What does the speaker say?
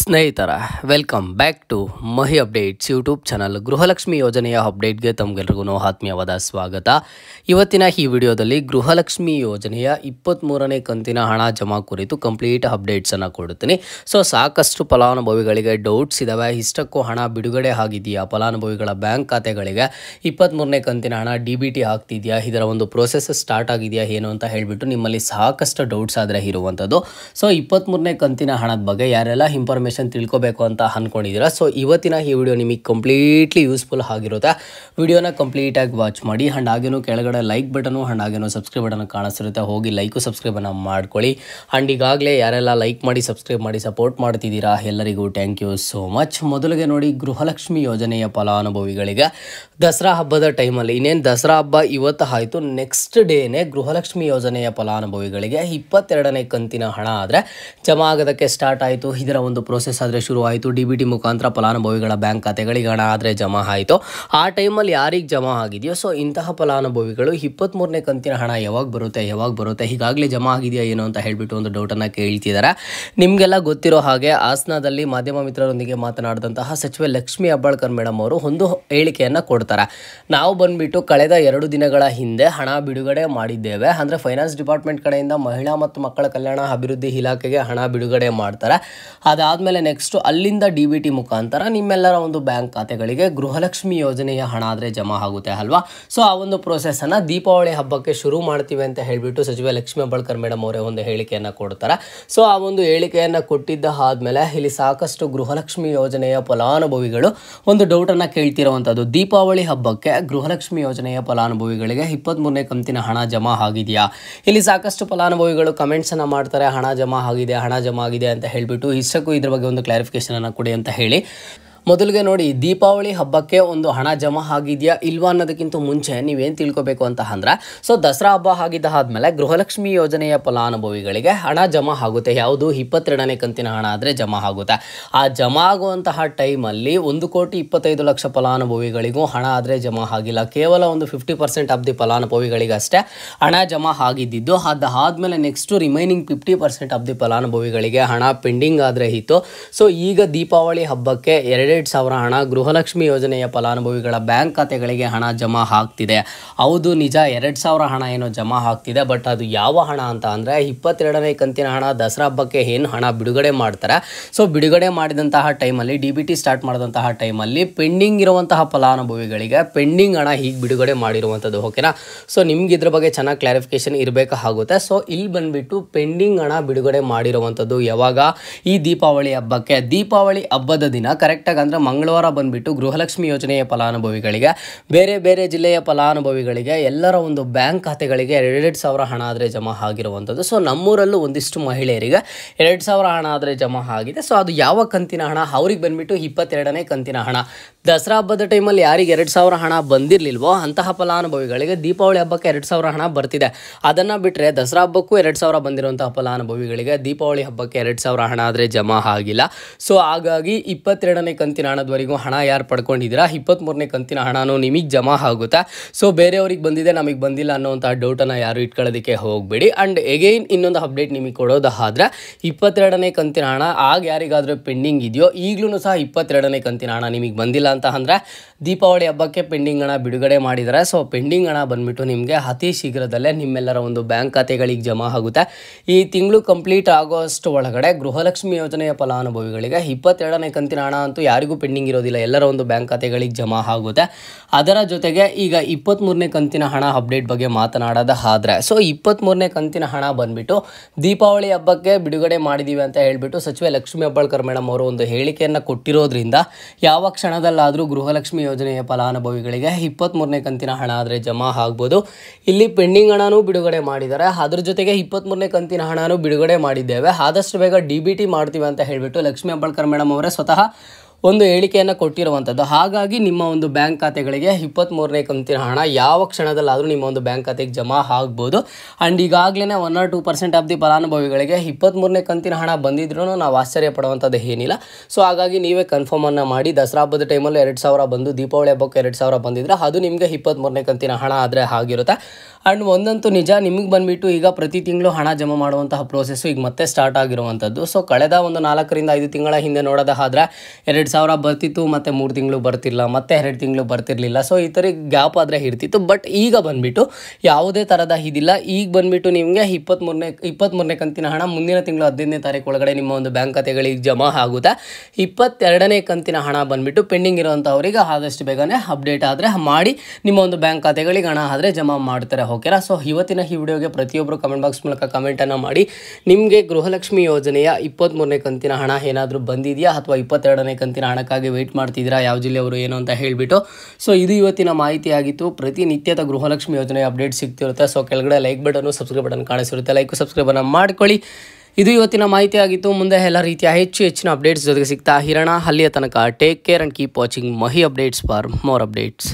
ಸ್ನೇಹಿತರ welcome back to Mahi updates YouTube channel. Gruhalakshmi ಯೋಜನೆಯ ಅಪ್ಡೇಟ್ಗೆ ತಮಗೆಲ್ಲರಿಗೂ ಆತ್ಮೀಯವಾದ ಸ್ವಾಗತ. ಇವತ್ತಿನ ಈ ವಿಡಿಯೋದಲ್ಲಿ ಗೃಹಲಕ್ಷ್ಮಿ ಯೋಜನೆಯ 23ನೇ ಕಂತಿನ ಹಣ ಜಮಾ ಕುರಿತು ಕಂಪ್ಲೀಟ್ ಅಪ್ಡೇಟ್ಸನ್ನು ಕೊಡುತ್ತೀನಿ. ಸಾಕಷ್ಟು ಫಲಾನುಭವಿಗಳಿಗೆ ಡೌಟ್ಸ್ ಇದ್ದಾವೆ. ಇಷ್ಟಕ್ಕೂ ಹಣ ಬಿಡುಗಡೆ ಆಗಿದೆಯಾ, ಫಲಾನುಭವಿಗಳ ಬ್ಯಾಂಕ್ ಖಾತೆಗಳಿಗೆ 23ನೇ ಕಂತಿನ ಹಣ DBT ಆಗ್ತಿದೆಯಾ, ಇದರ ಒಂದು ಪ್ರೋಸೆಸ್ ಸ್ಟಾರ್ಟ್ ಆಗಿದೆಯಾ ಏನು ಅಂತ ಹೇಳಿಬಿಟ್ಟು ನಿಮ್ಮಲ್ಲಿ ಸಾಕಷ್ಟು ಡೌಟ್ಸ್ ಆದರೆ ಇರುವಂಥದ್ದು. 23ನೇ ಕಂತಿನ ಹಣದ ಬಗ್ಗೆ ಯಾರೆಲ್ಲ ಇನ್ಫಾರ್ಮೇಷನ್ ತಿಳ್ಕೊಬೇಕು ಅಂತ ಅಂದ್ಕೊಂಡಿದ್ದೀರಾ, ಇವತ್ತಿನ ಈ ವಿಡಿಯೋ ನಿಮಗೆ ಕಂಪ್ಲೀಟ್ಲಿ ಯೂಸ್ಫುಲ್ ಆಗಿರುತ್ತೆ. ವಿಡಿಯೋನ ಕಂಪ್ಲೀಟಾಗಿ ವಾಚ್ ಮಾಡಿ. ಆ್ಯಂಡ್ ಹಾಗೇನು ಕೆಳಗಡೆ ಲೈಕ್ ಬಟನು ಆ್ಯಂಡ್ ಹಾಗೇನು ಸಬ್ಸ್ಕ್ರೈಬ್ ಬಟನ್ ಕಾಣಿಸ್ತಿರುತ್ತೆ, ಹೋಗಿ ಲೈಕು ಸಬ್ಸ್ಕ್ರೈಬನ್ನು ಮಾಡ್ಕೊಳ್ಳಿ. ಆ್ಯಂಡ್ ಈಗಾಗಲೇ ಯಾರೆಲ್ಲ ಲೈಕ್ ಮಾಡಿ ಸಬ್ಸ್ಕ್ರೈಬ್ ಮಾಡಿ ಸಪೋರ್ಟ್ ಮಾಡ್ತಿದ್ದೀರಾ ಎಲ್ಲರಿಗೂ ಥ್ಯಾಂಕ್ ಯು ಸೋ ಮಚ್. ಮೊದಲಿಗೆ ನೋಡಿ, ಗೃಹಲಕ್ಷ್ಮಿ ಯೋಜನೆಯ ಫಲಾನುಭವಿಗಳಿಗೆ ದಸರಾ ಹಬ್ಬದ ಟೈಮಲ್ಲಿ, ಇನ್ನೇನು ದಸರಾ ಹಬ್ಬ ಇವತ್ತು ಆಯಿತು, ನೆಕ್ಸ್ಟ್ ಡೇನೇ ಗೃಹಲಕ್ಷ್ಮಿ ಯೋಜನೆಯ ಫಲಾನುಭವಿಗಳಿಗೆ 22ನೇ ಕಂತಿನ ಹಣ ಆದರೆ ಜಮಾ ಆಗೋದಕ್ಕೆ ಸ್ಟಾರ್ಟ್ ಆಯಿತು. ಇದರ ಒಂದು ಪ್ರೋಸೆಸ್ ಆದರೆ ಶುರು ಆಯಿತು. DBT ಮುಖಾಂತರ ಫಲಾನುಭವಿಗಳ ಬ್ಯಾಂಕ್ ಖಾತೆಗಳಿಗೆ ಹಣ ಆದರೆ ಜಮಾ ಆಯಿತು. ಆ ಟೈಮಲ್ಲಿ ಯಾರಿಗೆ ಜಮಾ ಆಗಿದೆಯೋ ಇಂತಹ ಫಲಾನುಭವಿಗಳು 23ನೇ ಕಂತಿನ ಹಣ ಯಾವಾಗ ಬರುತ್ತೆ ಹೀಗಾಗಲೇ ಜಮಾ ಆಗಿದೆಯಾ ಏನು ಅಂತ ಹೇಳಿಬಿಟ್ಟು ಒಂದು ಡೌಟನ್ನು ಕೇಳ್ತಿದ್ದಾರೆ. ನಿಮಗೆಲ್ಲ ಗೊತ್ತಿರೋ ಹಾಗೆ ಹಾಸನದಲ್ಲಿ ಮಾಧ್ಯಮ ಮಿತ್ರರೊಂದಿಗೆ ಮಾತನಾಡಿದಂತಹ ಸಚಿವೆ ಲಕ್ಷ್ಮೀ ಹೆಬ್ಬಾಳ್ಕರ್ ಮೇಡಮ್ ಅವರು ಒಂದು ಹೇಳಿಕೆಯನ್ನು ಕೊಡ್ತಾರೆ. ನಾವು ಬಂದುಬಿಟ್ಟು ಕಳೆದ 2 ದಿನಗಳ ಹಿಂದೆ ಹಣ ಬಿಡುಗಡೆ ಮಾಡಿದ್ದೇವೆ. ಅಂದರೆ ಫೈನಾನ್ಸ್ ಡಿಪಾರ್ಟ್ಮೆಂಟ್ ಕಡೆಯಿಂದ ಮಹಿಳಾ ಮತ್ತು ಮಕ್ಕಳ ಕಲ್ಯಾಣ ಅಭಿವೃದ್ಧಿ ಇಲಾಖೆಗೆ ಹಣ ಬಿಡುಗಡೆ ಮಾಡ್ತಾರೆ. ಅದಾದಮೇಲೆ ನೆಕ್ಸ್ಟು ಅಲ್ಲಿಂದ DBT ಮುಖಾಂತರ ನಿಮ್ಮೆಲ್ಲರ ಒಂದು ಬ್ಯಾಂಕ್ ಖಾತೆಗಳಿಗೆ ಗೃಹಲಕ್ಷ್ಮಿ ಯೋಜನೆಯ ಹಣ ಆದರೆ ಜಮಾ ಆಗುತ್ತೆ ಅಲ್ವಾ. ಆ ಒಂದು ಪ್ರೋಸೆಸ್ಸನ್ನು ದೀಪಾವಳಿ ಹಬ್ಬಕ್ಕೆ ಶುರು ಮಾಡ್ತೀವಿ ಅಂತ ಹೇಳಿಬಿಟ್ಟು ಸಚಿವೆ ಲಕ್ಷ್ಮೀ ಹೆಬ್ಬಾಳ್ಕರ್ ಮೇಡಮ್ ಅವರೇ ಒಂದು ಹೇಳಿಕೆಯನ್ನು ಕೊಡ್ತಾರೆ. ಆ ಒಂದು ಹೇಳಿಕೆಯನ್ನು ಕೊಟ್ಟಿದ್ದ ಆದಮೇಲೆ ಇಲ್ಲಿ ಸಾಕಷ್ಟು ಗೃಹಲಕ್ಷ್ಮಿ ಯೋಜನೆಯ ಫಲಾನುಭವಿಗಳು ಒಂದು ಡೌಟನ್ನು ಕೇಳ್ತಿರುವಂಥದ್ದು, ದೀಪಾವಳಿ ಹಬ್ಬಕ್ಕೆ ಗೃಹಲಕ್ಷ್ಮಿ ಯೋಜನೆಯ ಫಲಾನುಭವಿಗಳಿಗೆ 23ನೇ ಕಂತಿನ ಹಣ ಜಮಾ ಆಗಿದೆಯಾ. ಇಲ್ಲಿ ಸಾಕಷ್ಟು ಫಲಾನುಭವಿಗಳು ಕಮೆಂಟ್ಸನ್ನು ಮಾಡ್ತಾರೆ, ಹಣ ಜಮಾ ಆಗಿದೆ ಅಂತ ಹೇಳಿಬಿಟ್ಟು. ಇಷ್ಟಕ್ಕೂ ಇದ್ರ ಬಗ್ಗೆ ಒಂದು ಕ್ಲಾರಿಫಿಕೇಶನ್ ಅನ್ನು ಕೊಡಿ ಅಂತ ಹೇಳಿ. ಮೊದಲಿಗೆ ನೋಡಿ, ದೀಪಾವಳಿ ಹಬ್ಬಕ್ಕೆ ಒಂದು ಹಣ ಜಮಾ ಆಗಿದೆಯಾ ಇಲ್ವಾ ಅನ್ನೋದಕ್ಕಿಂತ ಮುಂಚೆ ನೀವೇನು ತಿಳ್ಕೊಬೇಕು ಅಂತ ಅಂದ್ರೆ, ದಸರಾ ಹಬ್ಬ ಆಗಿದ್ದ ಆದಮೇಲೆ ಗೃಹಲಕ್ಷ್ಮಿ ಯೋಜನೆಯ ಫಲಾನುಭವಿಗಳಿಗೆ ಹಣ ಜಮಾ ಆಗುತ್ತೆ. ಯಾವುದು 22ನೇ ಕಂತಿನ ಹಣ ಆದರೆ ಜಮಾ ಆಗುತ್ತೆ. ಆ ಜಮಾ ಆಗುವಂತಹ ಟೈಮಲ್ಲಿ 1,25,00,000 ಫಲಾನುಭವಿಗಳಿಗೂ ಹಣ ಆದರೆ ಜಮಾ ಆಗಿಲ್ಲ. ಕೇವಲ ಒಂದು 50% ಆಫ್ ದಿ ಫಲಾನುಭವಿಗಳಿಗಷ್ಟೇ ಹಣ ಜಮಾ ಆಗಿದ್ದಿದ್ದು. ಅದಾದಮೇಲೆ ನೆಕ್ಸ್ಟು ರಿಮೈನಿಂಗ್ 50% ಆಫ್ ದಿ ಫಲಾನುಭವಿಗಳಿಗೆ ಹಣ ಪೆಂಡಿಂಗ್ ಆದರೆ ಇತ್ತು. ಈಗ ದೀಪಾವಳಿ ಹಬ್ಬಕ್ಕೆ 2,000 ಹಣ ಗೃಹಲಕ್ಷ್ಮಿ ಯೋಜನೆಯ ಫಲಾನುಭವಿಗಳ ಬ್ಯಾಂಕ್ ಖಾತೆಗಳಿಗೆ ಹಣ ಜಮಾ ಆಗ್ತಿದೆ. ಹೌದು, ನಿಜ, 2,000 ಹಣ ಏನೋ ಜಮಾ ಆಗ್ತಿದೆ. ಬಟ್ ಅದು ಯಾವ ಹಣ ಅಂತ ಅಂದರೆ 22ನೇ ಕಂತಿನ ಹಣ ದಸರಾ ಹಬ್ಬಕ್ಕೆ ಏನು ಹಣ ಬಿಡುಗಡೆ ಮಾಡ್ತಾರೆ. ಬಿಡುಗಡೆ ಮಾಡಿದಂತಹ ಟೈಮಲ್ಲಿ DBT ಸ್ಟಾರ್ಟ್ ಮಾಡಿದಂತಹ ಟೈಮಲ್ಲಿ ಪೆಂಡಿಂಗ್ ಇರುವಂತಹ ಫಲಾನುಭವಿಗಳಿಗೆ ಪೆಂಡಿಂಗ್ ಹಣ ಹೀಗೆ ಬಿಡುಗಡೆ ಮಾಡಿರುವಂಥದ್ದು. ಓಕೆನಾ. ನಿಮ್ಗೆ ಇದ್ರ ಬಗ್ಗೆ ಚೆನ್ನಾಗಿ ಕ್ಲಾರಿಫಿಕೇಶನ್ ಇರಬೇಕಾಗುತ್ತೆ. ಇಲ್ಲಿ ಬಂದುಬಿಟ್ಟು ಪೆಂಡಿಂಗ್ ಹಣ ಬಿಡುಗಡೆ ಮಾಡಿರುವಂಥದ್ದು ಯಾವಾಗ, ಈ ದೀಪಾವಳಿ ಹಬ್ಬಕ್ಕೆ. ದೀಪಾವಳಿ ಹಬ್ಬದ ದಿನ ಕರೆಕ್ಟಾಗಿ ಅಂದರೆ ಮಂಗಳವಾರ ಬಂದುಬಿಟ್ಟು ಗೃಹಲಕ್ಷ್ಮಿ ಯೋಜನೆಯ ಫಲಾನುಭವಿಗಳಿಗೆ, ಬೇರೆ ಬೇರೆ ಜಿಲ್ಲೆಯ ಫಲಾನುಭವಿಗಳಿಗೆ ಎಲ್ಲರ ಒಂದು ಬ್ಯಾಂಕ್ ಖಾತೆಗಳಿಗೆ 2,000 ಹಣ ಆದರೆ ಜಮಾ ಆಗಿರುವಂಥದ್ದು. ನಮ್ಮೂರಲ್ಲೂ ಒಂದಿಷ್ಟು ಮಹಿಳೆಯರಿಗೆ 2,000 ಹಣ ಆದರೆ ಜಮಾ ಆಗಿದೆ. ಅದು ಯಾವ ಕಂತಿನ ಹಣ, ಅವ್ರಿಗೆ ಬಂದುಬಿಟ್ಟು 22ನೇ ಕಂತಿನ ಹಣ. ದಸರಾ ಹಬ್ಬದ ಟೈಮಲ್ಲಿ ಯಾರಿಗೆ 2,000 ಹಣ ಬಂದಿರಲಿಲ್ವೋ ಅಂತಹ ಫಲಾನುಭವಿಗಳಿಗೆ ದೀಪಾವಳಿ ಹಬ್ಬಕ್ಕೆ 2,000 ಹಣ ಬರ್ತಿದೆ. ಅದನ್ನು ಬಿಟ್ಟರೆ ದಸರಾ ಹಬ್ಬಕ್ಕೂ 2,000 ಬಂದಿರುವಂತಹ ಫಲಾನುಭವಿಗಳಿಗೆ ದೀಪಾವಳಿ ಹಬ್ಬಕ್ಕೆ 2,000 ಹಣ ಆದರೆ ಜಮಾ ಆಗಿಲ್ಲ. ಹಾಗಾಗಿ 22ನೇ ಕಂತಿನ ಹಣದವರೆಗೂ ಹಣ ಯಾರು ಪಡ್ಕೊಂಡಿದ್ದೀರಾ, 23ನೇ ಕಂತಿನ ಹಣನೂ ನಿಮಗೆ ಜಮಾ ಆಗುತ್ತೆ. ಬೇರೆಯವ್ರಿಗೆ ಬಂದಿದೆ ನಮಗೆ ಬಂದಿಲ್ಲ ಅನ್ನೋವಂಥ ಡೌಟನ್ನು ಯಾರು ಇಟ್ಕೊಳ್ಳೋದಕ್ಕೆ ಹೋಗಬೇಡಿ. ಆ್ಯಂಡ್ ಎಗೈನ್ ಇನ್ನೊಂದು ಅಪ್ಡೇಟ್ ನಿಮಗೆ ಕೊಡೋದಾದರೆ, 22ನೇ ಕಂತಿನ ಹಣ ಆಗ ಯಾರಿಗಾದರೂ ಪೆಂಡಿಂಗ್ ಇದೆಯೋ ಈಗಲೂ ಸಹ 22ನೇ ಕಂತಿನ ಹಣ ನಿಮಗೆ ಬಂದಿಲ್ಲ ಅಂತ ಅಂದರೆ ದೀಪಾವಳಿ ಹಬ್ಬಕ್ಕೆ ಪೆಂಡಿಂಗ್ ಹಣ ಬಿಡುಗಡೆ ಮಾಡಿದ್ದಾರೆ. ಪೆಂಡಿಂಗ್ ಹಣ ಬಂದುಬಿಟ್ಟು ನಿಮಗೆ ಅತಿ ಶೀಘ್ರದಲ್ಲೇ ನಿಮ್ಮೆಲ್ಲರ ಒಂದು ಬ್ಯಾಂಕ್ ಖಾತೆಗಳಿಗೆ ಜಮಾ ಆಗುತ್ತೆ. ಈ ತಿಂಗಳು ಕಂಪ್ಲೀಟ್ ಆಗೋಷ್ಟು ಒಳಗಡೆ ಗೃಹಲಕ್ಷ್ಮಿ ಯೋಜನೆಯ ಫಲಾನುಭವಿಗಳಿಗೆ 22ನೇ ಕಂತಿನ ಹಣ ಅಂತೂ ಯಾರಿಗೂ ಪೆಂಡಿಂಗ್ ಇರೋದಿಲ್ಲ, ಎಲ್ಲರ ಒಂದು ಬ್ಯಾಂಕ್ ಖಾತೆಗಳಿಗೆ ಜಮಾ ಆಗುತ್ತೆ. ಅದರ ಜೊತೆಗೆ ಈಗ 23ನೇ ಕಂತಿನ ಹಣ ಅಪ್ಡೇಟ್ ಬಗ್ಗೆ ಮಾತನಾಡೋದಾದರೆ, 23ನೇ ಕಂತಿನ ಹಣ ಬಂದುಬಿಟ್ಟು ದೀಪಾವಳಿ ಹಬ್ಬಕ್ಕೆ ಬಿಡುಗಡೆ ಮಾಡಿದ್ದೀವಿ ಅಂತ ಹೇಳಿಬಿಟ್ಟು ಸಚಿವೆ ಲಕ್ಷ್ಮೀ ಹೆಬ್ಬಾಳ್ಕರ್ ಮೇಡಮ್ ಅವರು ಒಂದು ಹೇಳಿಕೆಯನ್ನು ಕೊಟ್ಟಿರೋದ್ರಿಂದ ಯಾವ ಕ್ಷಣದಲ್ಲಾದರೂ ಗೃಹಲಕ್ಷ್ಮಿ ಯೋಜನೆಯ ಫಲಾನುಭವಿಗಳಿಗೆ 23ನೇ ಕಂತಿನ ಹಣ ಆದರೆ ಜಮಾ ಆಗ್ಬೋದು. ಇಲ್ಲಿ ಪೆಂಡಿಂಗ್ ಹಣನೂ ಬಿಡುಗಡೆ ಮಾಡಿದ್ದಾರೆ, ಅದ್ರ ಜೊತೆಗೆ 23ನೇ ಕಂತಿನ ಹಣನೂ ಬಿಡುಗಡೆ ಮಾಡಿದ್ದೇವೆ, ಆದಷ್ಟು ಬೇಗ DBT ಮಾಡ್ತೀವಿ ಅಂತ ಹೇಳಿಬಿಟ್ಟು ಲಕ್ಷ್ಮೀ ಹೆಬ್ಬಾಳ್ಕರ್ ಮೇಡಮ್ ಅವರೇ ಸ್ವತಃ ಒಂದು ಹೇಳಿಕೆಯನ್ನು ಕೊಟ್ಟಿರುವಂಥದ್ದು. ಹಾಗಾಗಿ ನಿಮ್ಮ ಒಂದು ಬ್ಯಾಂಕ್ ಖಾತೆಗಳಿಗೆ 23ನೇ ಕಂತಿನ ಹಣ ಯಾವ ಕ್ಷಣದಲ್ಲಾದರೂ ನಿಮ್ಮ ಒಂದು ಬ್ಯಾಂಕ್ ಖಾತೆಗೆ ಜಮಾ ಆಗ್ಬೋದು. ಆ್ಯಂಡ್ ಈಗಾಗಲೇ 1 or 2% ಆಫ್ ದಿ ಫಲಾನುಭವಿಗಳಿಗೆ 23ನೇ ಕಂತಿನ ಹಣ ಬಂದಿದ್ರೂ ನಾವು ಆಶ್ಚರ್ಯ ಪಡುವಂಥದ್ದು ಏನಿಲ್ಲ. ಹಾಗಾಗಿ ನೀವೇ ಕನ್ಫರ್ಮನ್ನು ಮಾಡಿ. ದಸರಾ ಹಬ್ಬದ ಟೈಮಲ್ಲಿ 2,000 ಬಂದು ದೀಪಾವಳಿ ಹಬ್ಬಕ್ಕೆ 2,000 ಬಂದಿದ್ರೆ ಅದು ನಿಮಗೆ 23ನೇ ಕಂತಿನ ಹಣ ಆದರೆ ಆಗಿರುತ್ತೆ. ಆ್ಯಂಡ್ ಒಂದಂತೂ ನಿಜ, ನಿಮಗೆ ಬಂದುಬಿಟ್ಟು ಈಗ ಪ್ರತಿ ತಿಂಗಳು ಹಣ ಜಮಾ ಮಾಡುವಂತಹ ಪ್ರೋಸೆಸ್ಸು ಈಗ ಮತ್ತೆ ಸ್ಟಾರ್ಟ್ ಆಗಿರುವಂಥದ್ದು. ಸೊ ಕಳೆದ ಒಂದು 4 ರಿಂದ 5 ತಿಂಗಳ ಹಿಂದೆ ನೋಡೋದಾದ್ರೆ 2,000 ಬರ್ತಿತ್ತು, ಮತ್ತು 3 ತಿಂಗಳು ಬರ್ತಿರಲಿಲ್ಲ, ಮತ್ತೆ 2 ತಿಂಗಳು ಬರ್ತಿರಲಿಲ್ಲ. ಸೊ ಈ ಥರ ಗ್ಯಾಪ್ ಆದರೆ ಇರ್ತಿತ್ತು. ಬಟ್ ಈಗ ಬಂದುಬಿಟ್ಟು ಯಾವುದೇ ಥರದ ಇದಿಲ್ಲ. ಈಗ ಬಂದುಬಿಟ್ಟು ನಿಮಗೆ 23ನೇ ಕಂತಿನ ಹಣ ಮುಂದಿನ ತಿಂಗಳು 15ನೇ ತಾರೀಕು ಒಳಗಡೆ ನಿಮ್ಮ ಒಂದು ಬ್ಯಾಂಕ್ ಖಾತೆಗಳಿಗೆ ಜಮಾ ಆಗುತ್ತೆ. 22ನೇ ಕಂತಿನ ಹಣ ಬಂದುಬಿಟ್ಟು ಪೆಂಡಿಂಗ್ ಇರೋವಂಥವ್ರಿಗೆ ಆದಷ್ಟು ಬೇಗನೆ ಅಪ್ಡೇಟ್ ಆದರೆ ಮಾಡಿ ನಿಮ್ಮ ಒಂದು ಬ್ಯಾಂಕ್ ಖಾತೆಗಳಿಗೆ ಹಣ ಆದರೆ ಜಮಾ ಮಾಡ್ತಾರೆ. ಓಕೆನಾ? ಸೊ ಇವತ್ತಿನ ಈ ವಿಡಿಯೋಗೆ ಪ್ರತಿಯೊಬ್ಬರು ಕಮೆಂಟ್ ಬಾಕ್ಸ್ ಮೂಲಕ ಕಮೆಂಟನ್ನು ಮಾಡಿ ನಿಮಗೆ ಗೃಹಲಕ್ಷ್ಮಿ ಯೋಜನೆಯ 23ನೇ ಕಂತಿನ ಹಣ ಏನಾದರೂ ಬಂದಿದೆಯಾ ಅಥವಾ 22ನೇ ಕಂತಿನ ಹಣಕ್ಕಾಗಿ ವೆಯ್ಟ್ ಮಾಡ್ತಿದ್ದೀರಾ, ಯಾವ ಜಿಲ್ಲೆಯವರು ಏನು ಅಂತ ಹೇಳಿಬಿಟ್ಟು. ಸೊ ಇದು ಇವತ್ತಿನ ಮಾಹಿತಿ ಆಗಿತ್ತು. ಪ್ರತಿನಿತ್ಯದ ಗೃಹಲಕ್ಷ್ಮಿ ಯೋಜನೆಯ ಅಪ್ಡೇಟ್ ಸಿಗ್ತಿರುತ್ತೆ. ಸೊ ಕೆಳಗಡೆ ಲೈಕ್ ಬಟನ್ನು ಸಬ್ಸ್ಕ್ರೈಬ್ ಬಟನ್ ಕಾಣಿಸಿರುತ್ತೆ, ಲೈಕ್ ಸಬ್ಸ್ಕ್ರೈಬನ್ನು ಮಾಡ್ಕೊಳ್ಳಿ. ಇದು ಇವತ್ತಿನ ಮಾಹಿತಿ ಆಗಿತ್ತು. ಮುಂದೆ ಎಲ್ಲ ರೀತಿಯ ಹೆಚ್ಚಿನ ಅಪ್ಡೇಟ್ಸ್ ಜೊತೆಗೆ ಸಿಗ್ತಾ ಇರೋಣ. ಅಲ್ಲಿಯ ತನಕ take care and keep watching Mahi updates for more updates.